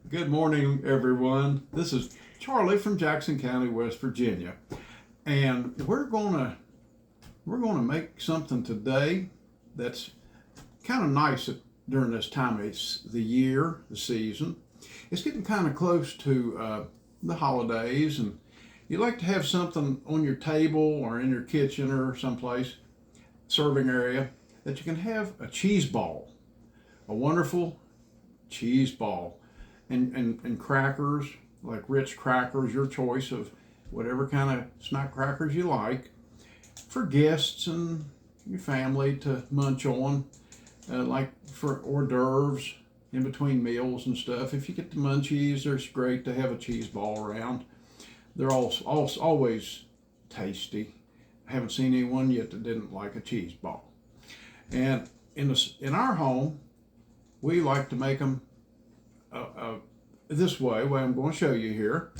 Good morning, everyone. This is Charlie from Jackson County, West Virginia, and we're gonna make something today that's kind of nice during this time of the year, the season. It's getting kind of close to the holidays, and you like to have something on your table or in your kitchen or someplace serving area that you can have a cheese ball, a wonderful cheese ball, and crackers, like rich crackers, your choice of whatever kind of snack crackers you like, for guests and your family to munch on, like for hors d'oeuvres in between meals and stuff. If you get the munchies, it's great to have a cheese ball around. They're always tasty. I haven't seen anyone yet that didn't like a cheese ball. And in our home, we like to make them this way I'm going to show you here.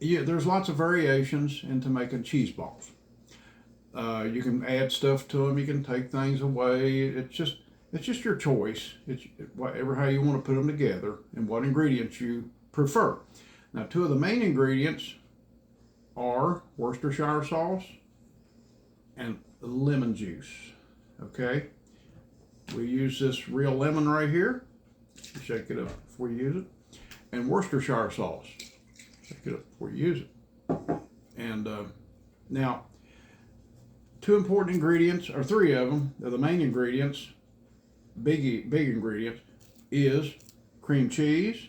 There's lots of variations into making cheese balls. You can add stuff to them. You can take things away. It's just your choice. It's whatever how you want to put them together and what ingredients you prefer. Now, two of the main ingredients are Worcestershire sauce and lemon juice. Okay, we use this real lemon right here. Shake it up before you use it, and Worcestershire sauce. Shake it up before you use it. And now, two important ingredients, or three of them. They're the main ingredients. Big ingredients is cream cheese,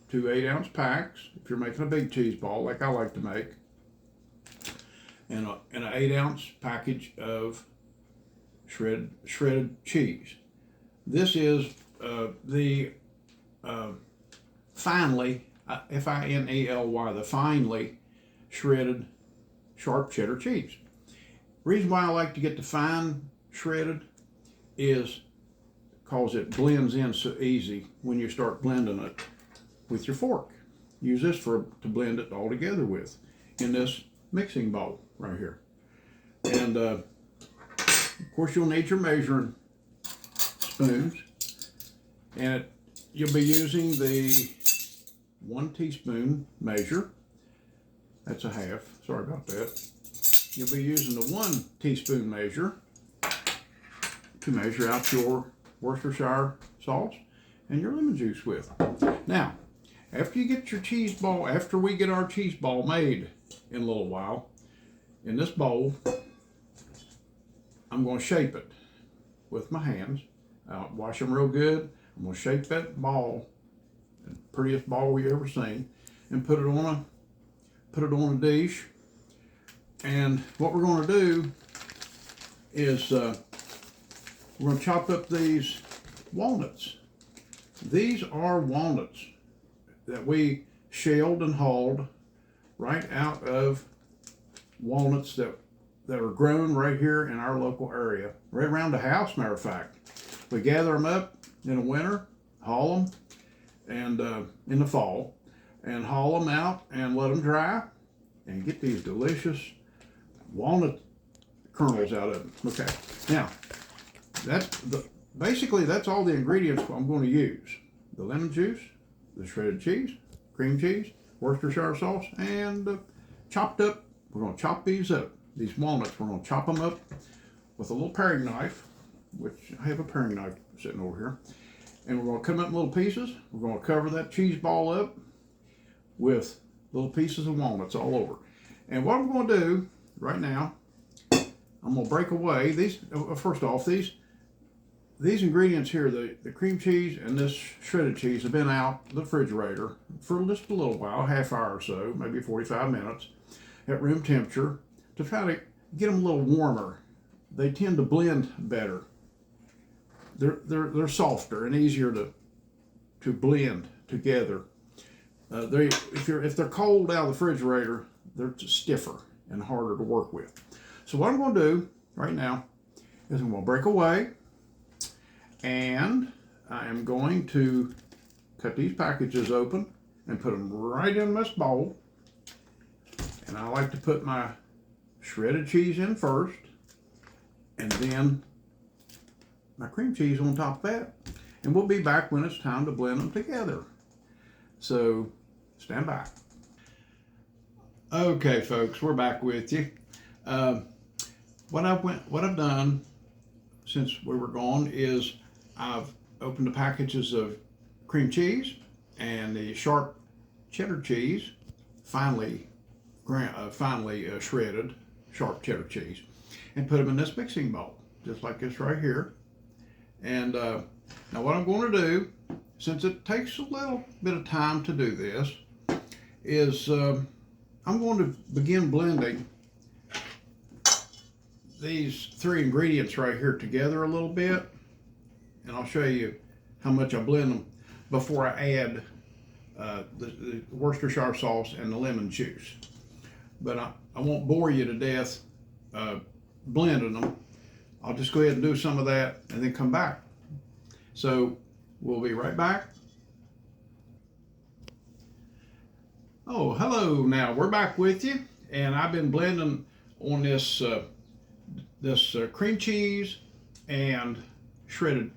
2 8-ounce packs. If you're making a big cheese ball, like I like to make, and an 8-ounce package of shredded cheese. This is the finely, Finely, the finely shredded sharp cheddar cheese. Reason why I like to get the fine shredded is because it blends in so easy when you start blending it with your fork. Use this to blend it all together with in this mixing bowl right here. And of course you'll need your measuring spoons, and you'll be using the 1 teaspoon measure. That's a half. Sorry about that. You'll be using the 1 teaspoon measure to measure out your Worcestershire sauce and your lemon juice with. Now, after you get your cheese ball, after we get our cheese ball made in a little while, in this bowl, I'm going to shape it with my hands. Wash them real good. I'm going to shape that ball, the prettiest ball we ever seen, and put it on a dish. And what we're going to do is we're going to chop up these walnuts. These are walnuts that we shelled and hauled right out of walnuts that are grown right here in our local area, right around the house, matter of fact. We gather them up in the winter, haul them, and in the fall, and haul them out and let them dry, and get these delicious walnut kernels out of them. Okay, now basically that's all the ingredients I'm going to use: the lemon juice, the shredded cheese, cream cheese, Worcestershire sauce, and chopped up. We're going to chop these up. These walnuts, we're going to chop them up with a little paring knife, which I have a paring knife sitting over here. And we're going to cut them up in little pieces. We're going to cover that cheese ball up with little pieces of walnuts all over. And what I'm going to do right now, I'm going to break away these. First off, these ingredients here, the cream cheese and this shredded cheese, have been out the refrigerator for just a little while, half hour or so, maybe 45 minutes, at room temperature, to try to get them a little warmer. They tend to blend better. They're softer and easier to blend together. If they're cold out of the refrigerator, they're stiffer and harder to work with. So what I'm going to do right now is I'm going to break away, and I am going to cut these packages open and put them right in this bowl. And I like to put my shredded cheese in first, and then my cream cheese on top of that. And we'll be back when it's time to blend them together. So stand by. Okay, folks, we're back with you. What I've done since we were gone is I've opened the packages of cream cheese and the sharp cheddar cheese, finely shredded sharp cheddar cheese, and put them in this mixing bowl, just like this right here. And now what I'm going to do, since it takes a little bit of time to do this, is I'm going to begin blending these three ingredients right here together a little bit, and I'll show you how much I blend them before I add the Worcestershire sauce and the lemon juice. But I won't bore you to death blending them. I'll just go ahead and do some of that and then come back. So we'll be right back. Oh, hello. Now we're back with you, and I've been blending on this cream cheese and shredded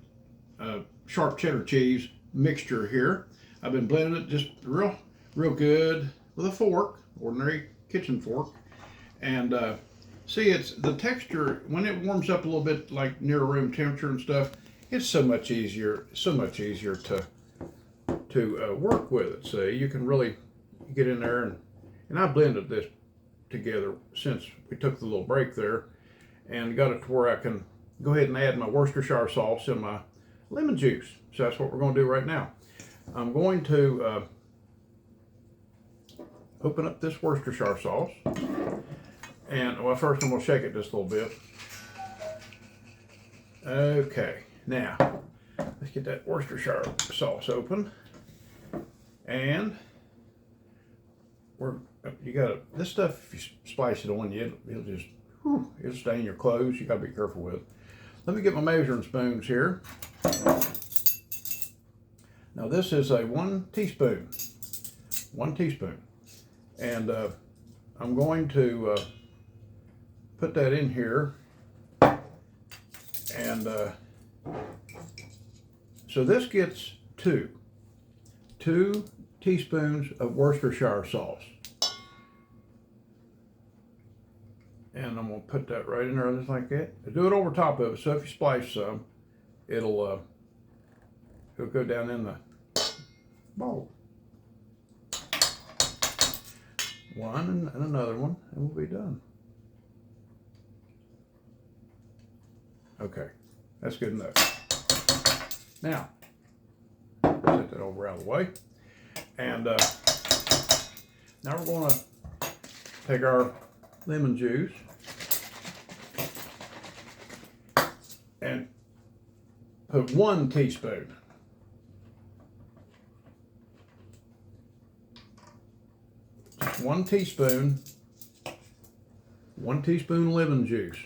sharp cheddar cheese mixture here. I've been blending it just real good with a fork, ordinary kitchen fork, and see, it's the texture when it warms up a little bit, like near room temperature and stuff. It's so much easier to work with it. So you can really get in there and I blended this together since we took the little break there, and got it to where I can go ahead and add my Worcestershire sauce and my lemon juice. So that's what we're going to do right now. I'm going to open up this Worcestershire sauce, and well, first I'm going to shake it just a little bit. Okay, now let's get that Worcestershire sauce open, and this stuff, if you splash it on you, it'll stain your clothes. You got to be careful with it. Let me get my measuring spoons here. Now this is a 1 teaspoon, and I'm going to put that in here, and so this gets two teaspoons of Worcestershire sauce, and I'm going to put that right in there just like that. Do it over top of it, so if you splice some, it'll go down in the bowl. One and another one, and we'll be done. Okay, that's good enough. Now, set that over out of the way. And now we're going to take our lemon juice and put 1 teaspoon. Just 1 teaspoon. 1 teaspoon lemon juice.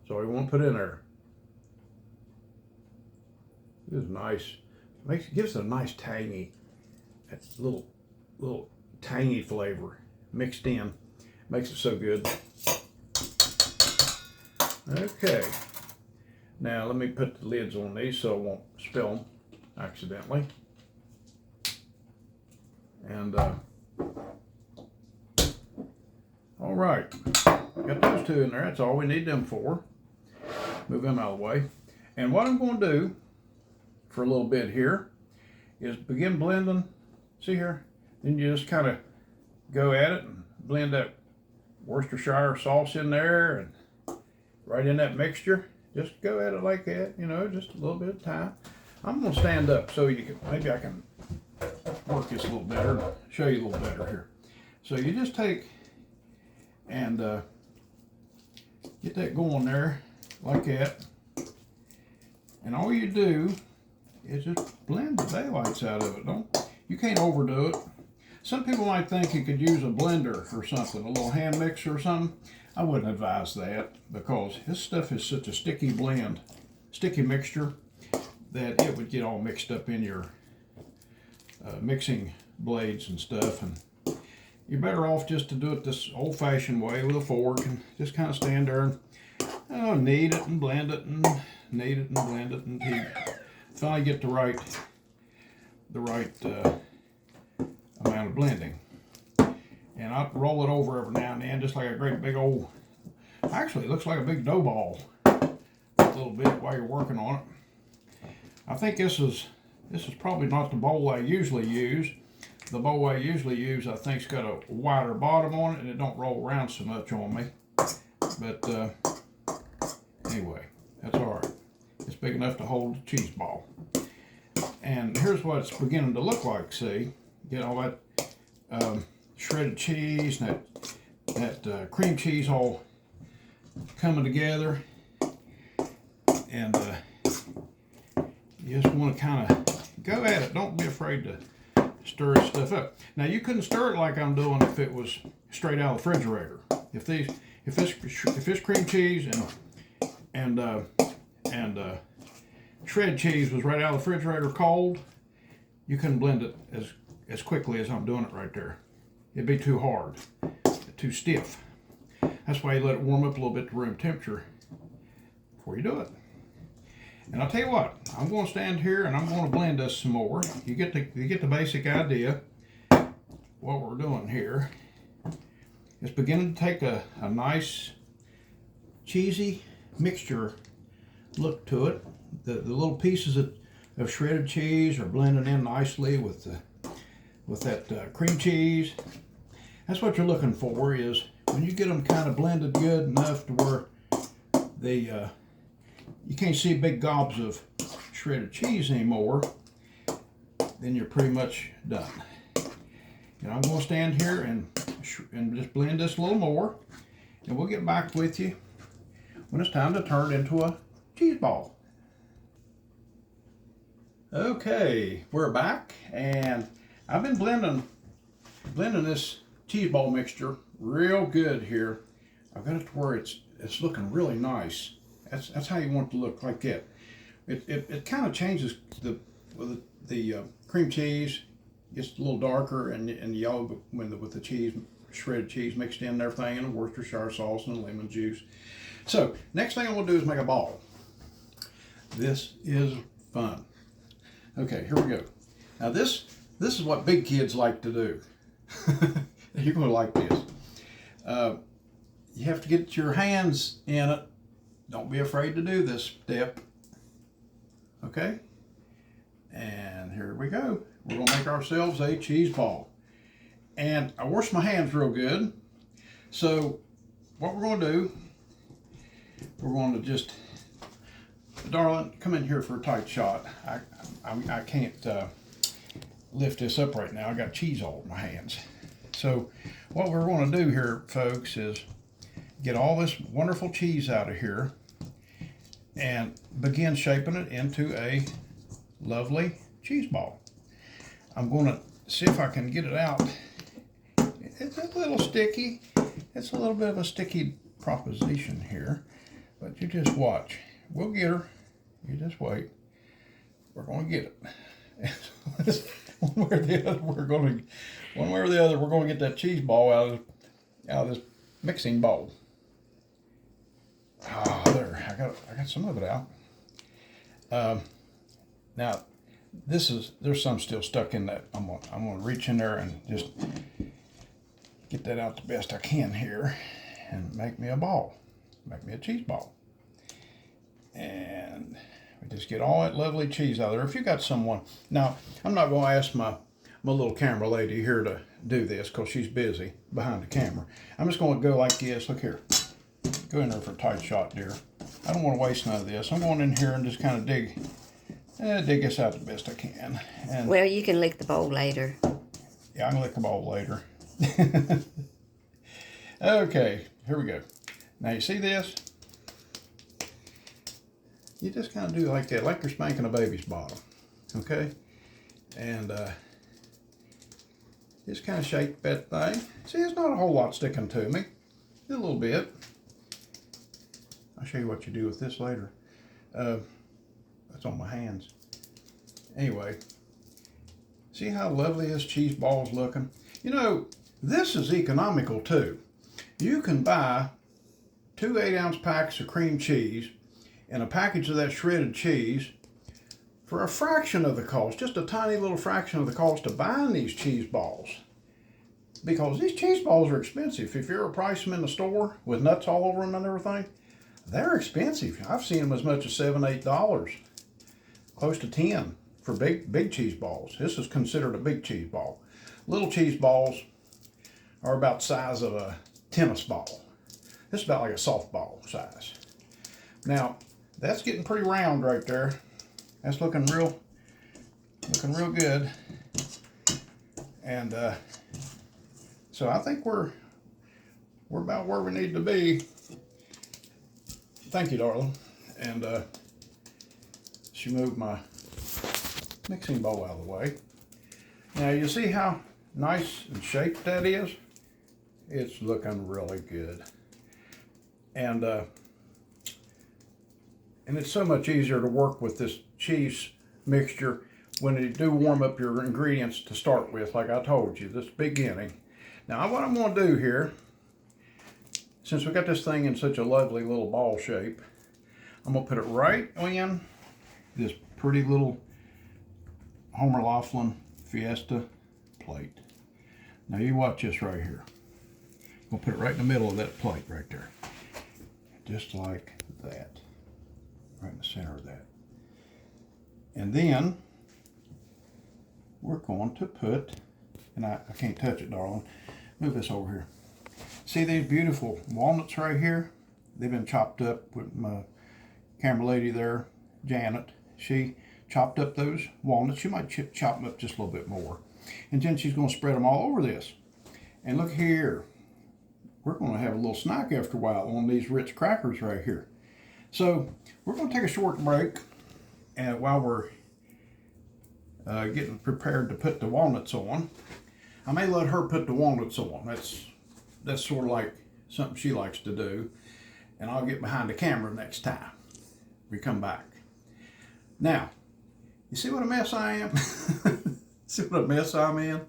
So we won't put in there. This is nice. Gives it a nice tangy, little tangy flavor mixed in. Makes it so good. Okay. Now let me put the lids on these so I won't spill them accidentally. And all right, got those 2 in there. That's all we need them for. Move them out of the way. And what I'm going to do for a little bit here is begin blending. See here? Then you just kind of go at it and blend that Worcestershire sauce in there and right in that mixture. Just go at it like that, just a little bit of time. I'm going to stand up so maybe I can work this a little better, show you a little better here. So you just take and get that going there like that. And all you do is just blend the daylights out of it. You can't overdo it. Some people might think you could use a blender or something, a little hand mixer or something. I wouldn't advise that because this stuff is such a sticky mixture that it would get all mixed up in your mixing blades and stuff. And you're better off just to do it this old-fashioned way with a fork and just kind of stand there and knead it and blend it and knead it and blend it and finally get the right amount of blending. And I roll it over every now and then, just like a great big old, actually it looks like a big dough ball a little bit while you're working on it. I think this is probably not the bowl I usually use. The bowl I usually use, I think, has got a wider bottom on it, and it don't roll around so much on me. But anyway, that's all right. It's big enough to hold the cheese ball. And here's what it's beginning to look like. See, get all that shredded cheese and that cream cheese all coming together, and you just want to kind of go at it. Don't be afraid to stir stuff up. Now you couldn't stir it like I'm doing if it was straight out of the refrigerator. If this cream cheese and shredded cheese was right out of the refrigerator cold, you couldn't blend it as quickly as I'm doing it right there. It'd be too hard, too stiff. That's why you let it warm up a little bit to room temperature before you do it. And I'll tell you what, I'm going to stand here and I'm going to blend this some more. You get the basic idea. What we're doing here is beginning to take a nice cheesy mixture look to it. The little pieces of shredded cheese are blending in nicely with that cream cheese. That's what you're looking for, is when you get them kind of blended good enough to where you can't see big gobs of shredded cheese anymore, then you're pretty much done. And I'm going to stand here and just blend this a little more, and we'll get back with you when it's time to turn it into a cheese ball. Okay, we're back, and I've been blending this cheese ball mixture real good here. I've got it to where it's looking really nice. That's how you want it to look, like that. It kind of changes the cream cheese, gets a little darker and yellow with the cheese, shredded cheese mixed in and everything, and the Worcestershire sauce and the lemon juice. So next thing I'm gonna do is make a ball. This is fun. Okay, here we go. Now this is what big kids like to do. You're gonna like this. You have to get your hands in it. Don't be afraid to do this step. Okay? And here we go. We're gonna make ourselves a cheese ball. And I washed my hands real good. So what we're gonna do, we're going to just, darling, come in here for a tight shot. I can't lift this up right now. I got cheese all in my hands. So what we're going to do here, folks, is get all this wonderful cheese out of here and begin shaping it into a lovely cheese ball. I'm going to see if I can get it out. It's a little sticky. It's a little bit of a sticky proposition here, but you just watch. We'll get her. You just wait. We're going to get it. One way or the other, we're going to get that cheese ball out of this mixing bowl. Oh, there. I got some of it out. Now, there's some still stuck in that. I'm gonna reach in there and just get that out the best I can here, and make me a ball, make me a cheese ball. And we just get all that lovely cheese out of there. If you got someone, now I'm not going to ask my little camera lady here to do this because she's busy behind the camera. I'm just going to go like this. Look here. Go in there for a tight shot, dear. I don't want to waste none of this. I'm going in here and just kind of dig this out the best I can. And well, you can lick the bowl later. Yeah, I can lick the bowl later. Okay, here we go. Now you see this? You just kind of do like that, like you're spanking a baby's bottom. Okay? And just kind of shake that thing. See, it's not a whole lot sticking to me. A little bit. I'll show you what you do with this later. That's on my hands. Anyway, see how lovely this cheese ball's looking? You know, this is economical too. You can buy 2 8-ounce packs of cream cheese and a package of that shredded cheese for a fraction of the cost, just a tiny little fraction of the cost of buying these cheese balls. Because these cheese balls are expensive. If you ever price them in the store with nuts all over them and everything, they're expensive. I've seen them as much as $7, $8, close to 10 for big cheese balls. This is considered a big cheese ball. Little cheese balls are about the size of a tennis ball. This is about like a softball size. Now, that's getting pretty round right there. That's looking real good. And so I think we're about where we need to be. Thank you, darling. And she moved my mixing bowl out of the way. Now you see how nice and shaped that is? It's looking really good. And it's so much easier to work with this cheese mixture when you do warm up your ingredients to start with, like I told you, this beginning. Now what I'm going to do here, since we got this thing in such a lovely little ball shape, I'm going to put it right in this pretty little Homer Laughlin Fiesta plate. Now you watch this right here. We'll put it right in the middle of that plate right there. Just like that. Right in the center of that. And then we're going to put, and I can't touch it, darling. Move this over here. See these beautiful walnuts right here? They've been chopped up with my camera lady there, Janet. She chopped up those walnuts. She might chop them up just a little bit more. And then she's going to spread them all over this. And look here. We're going to have a little snack after a while on these Ritz crackers right here. So we're going to take a short break, and while we're getting prepared to put the walnuts on, I may let her put the walnuts on. That's sort of like something she likes to do, and I'll get behind the camera next time we come back. Now, you see what a mess I am? See what a mess I'm in?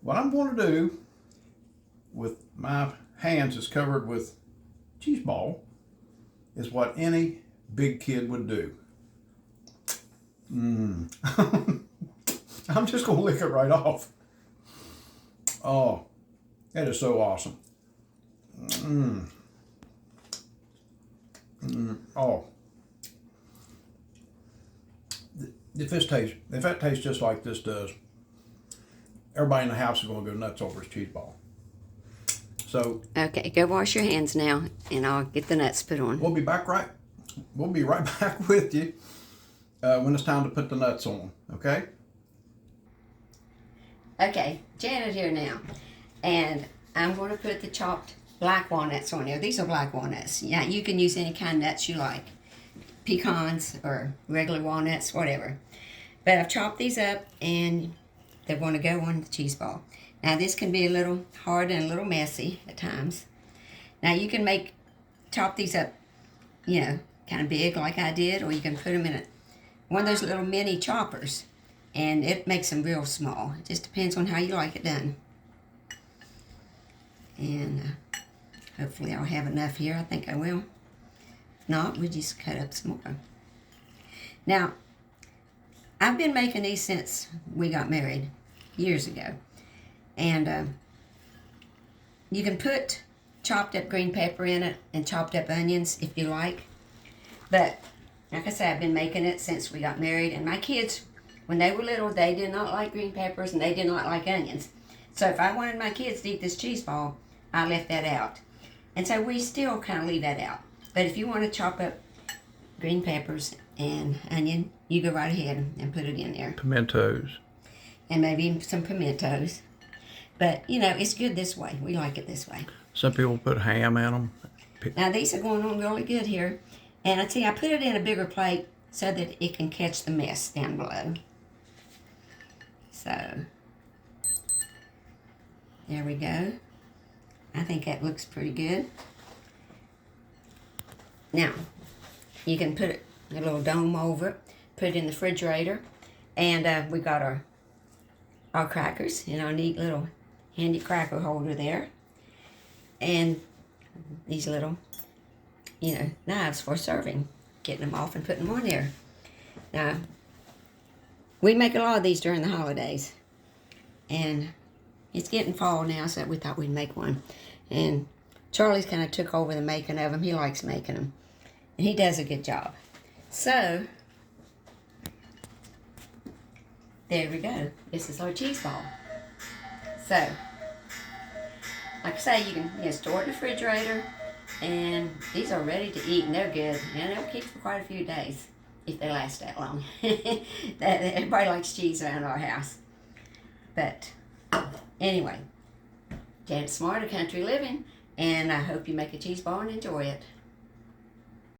What I'm going to do with my hands is covered with cheese ball is what any big kid would do. I'm just going to lick it right off. Oh, that is so awesome. Oh. If that tastes just like this does, everybody in the house is going to go nuts over his cheese ball. So Okay, go wash your hands now, and I'll get the nuts put on. we'll be right back with you when it's time to put the nuts on. Okay? Okay, Janet here now, and I'm going to put the chopped black walnuts on there. These are black walnuts. Yeah, you can use any kind of nuts you like, pecans or regular walnuts, whatever. But I've chopped these up, and they're going to go on the cheese ball. Now this can be a little hard and a little messy at times. Now you can chop these up, kind of big like I did, or you can put them in one of those little mini choppers, and it makes them real small. It just depends on how you like it done. And hopefully I'll have enough here. I think I will. If not, we just cut up some more. Now, I've been making these since we got married years ago. And you can put chopped up green pepper in it and chopped up onions if you like. But like I said, I've been making it since we got married. And my kids, when they were little, they did not like green peppers and they did not like onions. So if I wanted my kids to eat this cheese ball, I left that out. And so we still kind of leave that out. But if you want to chop up green peppers and onion, you go right ahead and put it in there. Pimentos. And maybe some pimentos. But, it's good this way. We like it this way. Some people put ham in them. Now, these are going on really good here. And I put it in a bigger plate so that it can catch the mess down below. So, there we go. I think that looks pretty good. Now, you can put a little dome over it, put it in the refrigerator, and we got our crackers in our neat little handy cracker holder there, and these little, knives for serving, getting them off and putting them on there. Now, we make a lot of these during the holidays. And it's getting fall now, so we thought we'd make one. And Charlie's kind of took over the making of them. He likes making them. And he does a good job. So, there we go. This is our cheese ball. So, like I say, you can store it in the refrigerator. And these are ready to eat, and they're good. And they'll keep for quite a few days, if they last that long. Everybody likes cheese around our house. But, anyway, Janet's Smarter Country Living, and I hope you make a cheese ball and enjoy it.